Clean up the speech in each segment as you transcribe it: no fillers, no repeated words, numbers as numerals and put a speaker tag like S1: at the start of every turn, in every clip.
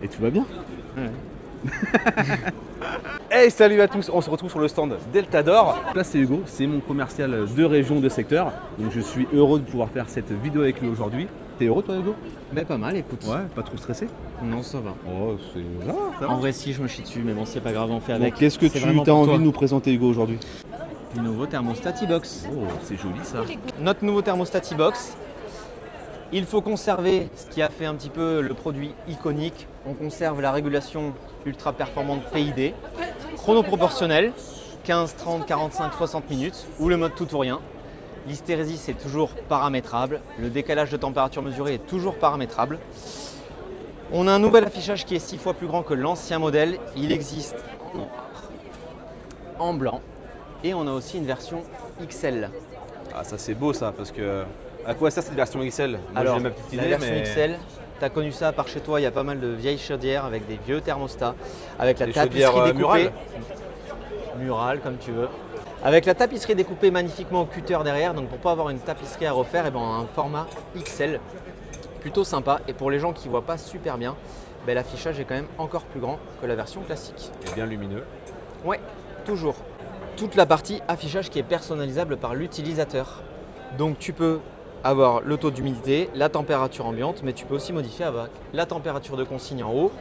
S1: Et tout va bien.
S2: Ouais.
S1: Hey, salut à tous, on se retrouve sur le stand Deltador. Là c'est Hugo, c'est mon commercial de région de secteur. Donc je suis heureux de pouvoir faire cette vidéo avec lui aujourd'hui. T'es heureux toi Hugo?
S2: Mais pas mal, écoute.
S1: Ouais, pas trop stressé?
S2: Non, ça va.
S1: Oh, c'est... ça va.
S2: En vrai, si, je me chie dessus, mais bon, c'est pas grave, on fait
S1: Donc,
S2: avec.
S1: qu'est-ce que
S2: C'est
S1: tu
S2: vraiment
S1: as
S2: pour
S1: envie
S2: toi.
S1: de nous présenter Hugo aujourd'hui?
S2: Du nouveau thermostat T-Box.
S1: Oh, c'est joli ça.
S2: Notre nouveau thermostat T-Box. Il faut conserver ce qui a fait un petit peu le produit iconique. On conserve la régulation ultra performante PID, chronoproportionnelle, 15, 30, 45, 60 minutes, ou le mode tout ou rien. L'hystérésis est toujours paramétrable, le décalage de température mesuré est toujours paramétrable. On a un nouvel affichage qui est 6 fois plus grand que l'ancien modèle. Il existe en noir, en blanc, et on a aussi une version XL.
S1: Ah ça c'est beau ça, parce que... À quoi ça cette version XL? Moi
S2: Alors,
S1: j'ai ma petite idée,
S2: la version
S1: mais...
S2: XL, tu as connu ça par chez toi, il y a pas mal de vieilles chaudières avec des vieux thermostats, avec la
S1: Des
S2: tapisserie
S1: chaudières,
S2: découpée.
S1: murales
S2: Murale, comme tu veux. Avec la tapisserie découpée magnifiquement au cutter derrière, donc pour pas avoir une tapisserie à refaire, et ben un format XL, plutôt sympa. Et pour les gens qui ne voient pas super bien, ben l'affichage est quand même encore plus grand que la version classique.
S1: Et bien lumineux.
S2: Ouais, toujours. Toute la partie affichage qui est personnalisable par l'utilisateur. Donc tu peux avoir le taux d'humidité, la température ambiante, mais tu peux aussi modifier avec la température de consigne en haut,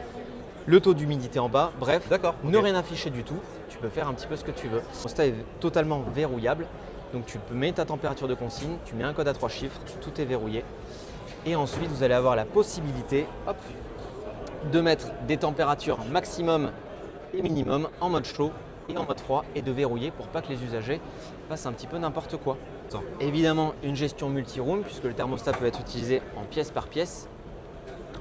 S2: le taux d'humidité en bas, bref,
S1: D'accord,
S2: ne
S1: ok.
S2: rien afficher du tout, tu peux faire un petit peu ce que tu veux. Le thermostat est totalement verrouillable, donc tu peux mettre ta température de consigne, tu mets un code à 3 chiffres, tout est verrouillé. Et ensuite, vous allez avoir la possibilité de mettre des températures maximum et minimum en mode chaud et en mode froid et de verrouiller pour pas que les usagers fassent un petit peu n'importe quoi.
S1: Attends.
S2: Évidemment, une gestion multi-room puisque le thermostat peut être utilisé en pièce par pièce,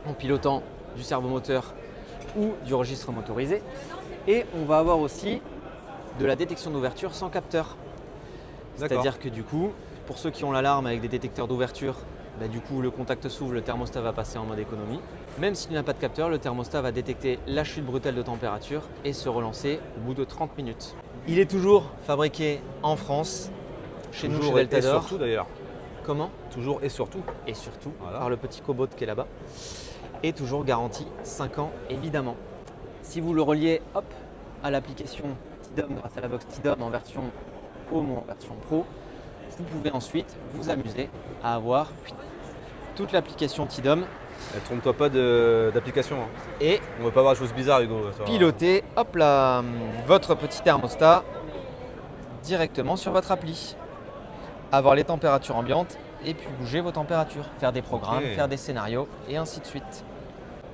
S2: en pilotant du servomoteur ou du registre motorisé. Et on va avoir aussi de la détection d'ouverture sans capteur.
S1: D'accord.
S2: C'est-à-dire que du coup, pour ceux qui ont l'alarme avec des détecteurs d'ouverture, bah, du coup le contact s'ouvre, le thermostat va passer en mode économie. Même s'il n'y a pas de capteur, le thermostat va détecter la chute brutale de température et se relancer au bout de 30 minutes. Il est toujours fabriqué en France, chez nous, chez
S1: Toujours et
S2: Deltador.
S1: surtout d'ailleurs.
S2: Comment?
S1: Toujours et surtout.
S2: Et surtout,
S1: Voilà.
S2: par le petit cobot qui est là-bas. Et toujours garantie 5 ans, évidemment. Si vous le reliez à l'application T-Dom, grâce à la box T-Dom en version Home ou en version Pro, vous pouvez ensuite vous amuser à avoir toute l'application T-Dom
S1: Trompe-toi pas d'application. Hein.
S2: et
S1: On veut pas voir de choses bizarres Hugo. Ça va.
S2: piloter votre petit thermostat directement sur votre appli. Avoir les températures ambiantes et puis bouger vos températures, faire des programmes,
S1: Ok.
S2: faire des scénarios et ainsi de suite.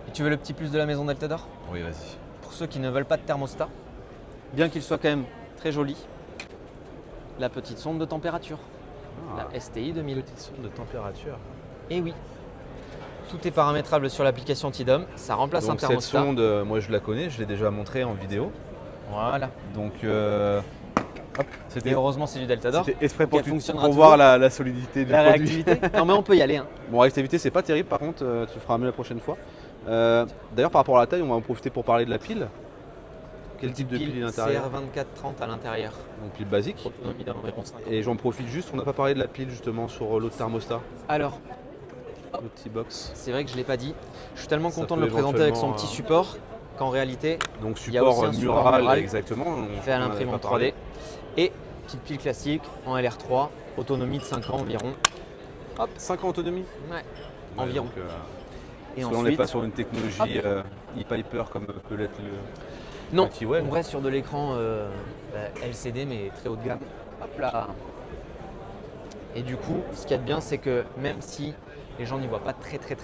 S2: Et tu veux le petit plus de la maison Deltador?
S1: Oui, vas-y.
S2: Pour ceux qui ne veulent pas de thermostat, bien qu'il soit quand même très joli, la petite sonde de température, la STI 2000.
S1: Petite sonde de température.
S2: Et oui, tout est paramétrable sur l'application T-Dom, ça remplace un
S1: Donc cette
S2: thermostat.
S1: sonde, moi je la connais, je l'ai déjà montrée en vidéo.
S2: Voilà.
S1: Donc
S2: Et
S1: c'était
S2: heureusement c'est du Deltador.
S1: exprès pour,
S2: qu'elle fonctionnera
S1: pour voir
S2: toujours.
S1: la solidité du
S2: La
S1: produit.
S2: réactivité. Non mais on peut y aller. Hein.
S1: Bon, réactivité c'est pas terrible, par contre tu feras mieux la prochaine fois. D'ailleurs par rapport à la taille, on va en profiter pour parler de la pile. Quel type de pile il est à l'intérieur?
S2: CR2430 à l'intérieur.
S1: Donc pile basique.
S2: Autonomie d'environ 5 ans.
S1: Et j'en profite juste, on n'a pas parlé de la pile justement sur l'autre thermostat,
S2: Alors,
S1: l'autre petit box.
S2: c'est vrai que je ne l'ai pas dit. Je suis tellement
S1: Ça
S2: content de
S1: peut
S2: le présenter avec son
S1: éventuellement,
S2: petit support qu'en réalité,
S1: Donc
S2: Il y a aussi
S1: support
S2: un support
S1: mural,
S2: mural
S1: exactement.
S2: fait à
S1: on en avait
S2: l'imprimante
S1: pas
S2: 3D.
S1: parlé.
S2: Et petite pile classique en LR3, autonomie de 5 ans environ.
S1: Hop, 5 ans autonomie.
S2: Ouais,
S1: Ouais,
S2: environ.
S1: donc,
S2: Et
S1: parce qu'on n'est
S2: ensuite,
S1: pas sur une technologie e-piper comme peut l'être le
S2: non,
S1: petit web.
S2: on reste sur de l'écran LCD mais très haut de gamme. Hop là. Et du coup, ce qu'il y a de bien, c'est que même si les gens n'y voient pas très bien,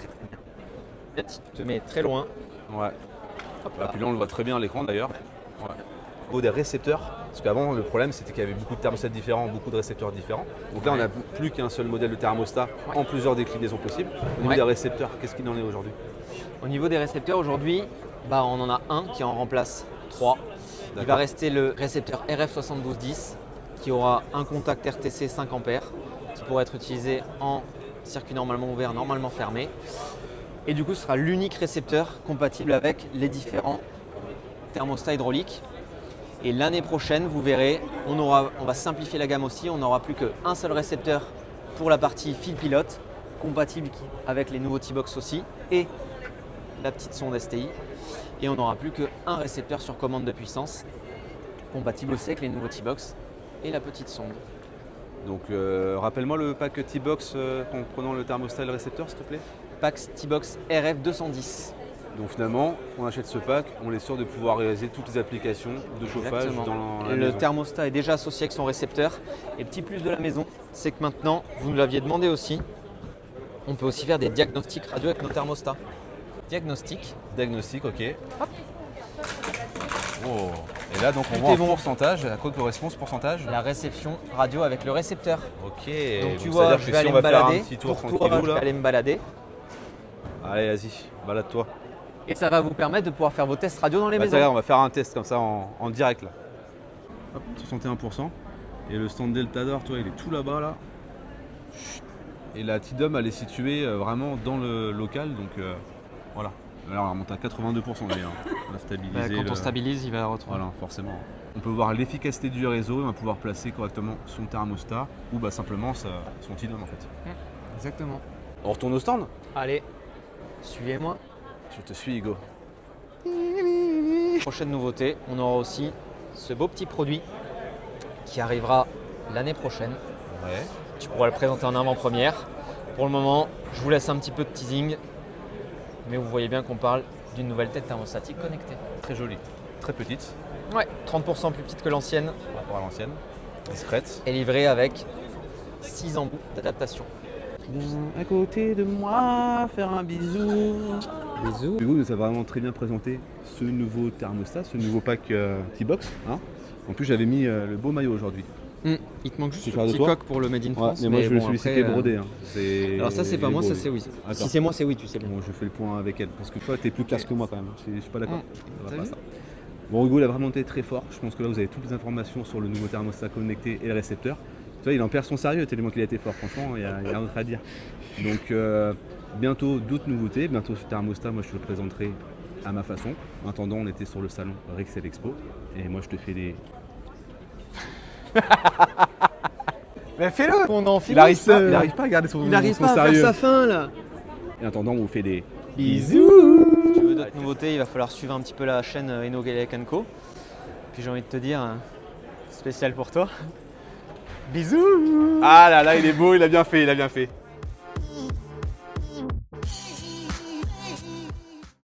S2: même si tu te mets très loin,
S1: Ouais.
S2: hop
S1: Là,
S2: là,
S1: puis là, on le voit très bien à l'écran d'ailleurs. Ouais. Au niveau des récepteurs, parce qu'avant le problème c'était qu'il y avait beaucoup de thermostats différents, beaucoup de récepteurs différents. Donc là on n'a plus qu'un seul modèle de thermostat en plusieurs déclinaisons possibles. Au niveau
S2: Ouais.
S1: des récepteurs, qu'est-ce qu'il en est aujourd'hui?
S2: au niveau des récepteurs aujourd'hui, on en a un qui en remplace 3. Il va
S1: D'accord.
S2: rester le récepteur RF7210 qui aura un contact RTC 5 A qui pourra être utilisé en circuit normalement ouvert, normalement fermé. Et du coup, ce sera l'unique récepteur compatible avec les différents thermostats hydrauliques. Et l'année prochaine, vous verrez, on va simplifier la gamme aussi. On n'aura plus qu'un seul récepteur pour la partie fil pilote compatible avec les nouveaux T-Box aussi et la petite sonde STI. Et on n'aura plus qu'un récepteur sur commande de puissance, compatible aussi avec les nouveaux T-Box et la petite sonde.
S1: Donc rappelle-moi le pack T-Box en prenant le thermostat et le récepteur s'il te plaît.
S2: Pack T-Box RF 210.
S1: Donc finalement, on achète ce pack, on est sûr de pouvoir réaliser toutes les applications de chauffage
S2: Exactement.
S1: dans la
S2: Le
S1: maison.
S2: thermostat est déjà associé avec son récepteur. Et petit plus de la maison, c'est que maintenant, vous nous l'aviez demandé aussi, on peut aussi faire des diagnostics radio avec nos thermostats. Diagnostic.
S1: Diagnostic, ok. Oh. Et là donc on
S2: Tout
S1: voit
S2: est
S1: un
S2: bon.
S1: pourcentage, à quoi correspond ce pourcentage?
S2: La réception radio avec le récepteur.
S1: Ok.
S2: Donc tu
S1: Donc,
S2: vois,
S1: c'est-à-dire
S2: je
S1: que
S2: vais
S1: si
S2: aller
S1: on
S2: me
S1: va faire un
S2: balader.
S1: petit tour
S2: Pour toi,
S1: tranquillou
S2: je vais
S1: là.
S2: aller me balader.
S1: Allez vas-y, balade-toi.
S2: Et ça va vous permettre de pouvoir faire vos tests radio dans les
S1: Bah,
S2: maisons.
S1: regarde, on va faire un test comme ça en direct là. Hop, 61%. Et le stand Delta d'or, toi, il est tout là-bas là. Et la T-Dom, elle est située vraiment dans le local, donc voilà. Là, on remonte à 82% d'ailleurs. On va stabiliser.
S2: Quand on stabilise, il va la retrouver.
S1: Voilà, forcément. On peut voir l'efficacité du réseau et on va pouvoir placer correctement son thermostat ou bah, simplement son T-Dom en fait.
S2: Exactement.
S1: On retourne au stand?
S2: Allez, suivez-moi.
S1: Je te suis, Hugo.
S2: Prochaine nouveauté, on aura aussi ce beau petit produit qui arrivera l'année prochaine.
S1: Ouais.
S2: Tu pourras le présenter en avant-première. Pour le moment, je vous laisse un petit peu de teasing, mais vous voyez bien qu'on parle d'une nouvelle tête thermostatique connectée.
S1: Très jolie. Très petite
S2: Ouais, 30% plus petite que l'ancienne
S1: par rapport à l'ancienne. Discrète.
S2: et livrée avec 6 embouts d'adaptation.
S1: À côté de moi, faire un bisou.
S2: Bisous.
S1: Hugo nous a vraiment très bien présenté ce nouveau thermostat, ce nouveau pack T-Box. Hein. En plus, j'avais mis le beau maillot aujourd'hui.
S2: Il te manque juste
S1: C'est
S2: le
S1: fier de
S2: petit
S1: toi
S2: coq pour le Made in France.
S1: mais moi, je
S2: bon,
S1: suis
S2: après,
S1: qui est brodé. Hein.
S2: Alors ça, c'est pas
S1: il est
S2: moi, ça
S1: brodé.
S2: c'est oui.
S1: Attends.
S2: Si c'est moi, c'est oui, tu sais bien.
S1: Bon, je fais le point avec elle parce que toi, t'es plus classe que moi quand même. Je suis pas d'accord. Ça va
S2: T'as
S1: pas,
S2: vu
S1: ça. Bon, Hugo, il a vraiment été très fort. Je pense que là, vous avez toutes les informations sur le nouveau thermostat connecté et le récepteur. Tu vois, il en perd son sérieux tellement qu'il a été fort. Franchement, il y a rien d'autre à dire. Donc, bientôt d'autres nouveautés. Bientôt ce thermostat, moi, je te le présenterai à ma façon. En attendant, on était sur le salon Rexel Expo et moi, je te fais des.
S2: Mais fais-le. On en
S1: Il arrive pas à garder son,
S2: Il n'arrive
S1: son
S2: pas à faire
S1: sérieux.
S2: sa fin là.
S1: Et en attendant, on vous fait des.
S2: Bisous. Si tu veux d'autres nouveautés, il va falloir suivre un petit peu la chaîne Eno Galec & Co. Puis j'ai envie de te dire, spécial pour toi. Bisous.
S1: Ah là là, il est beau, il a bien fait, il a bien fait.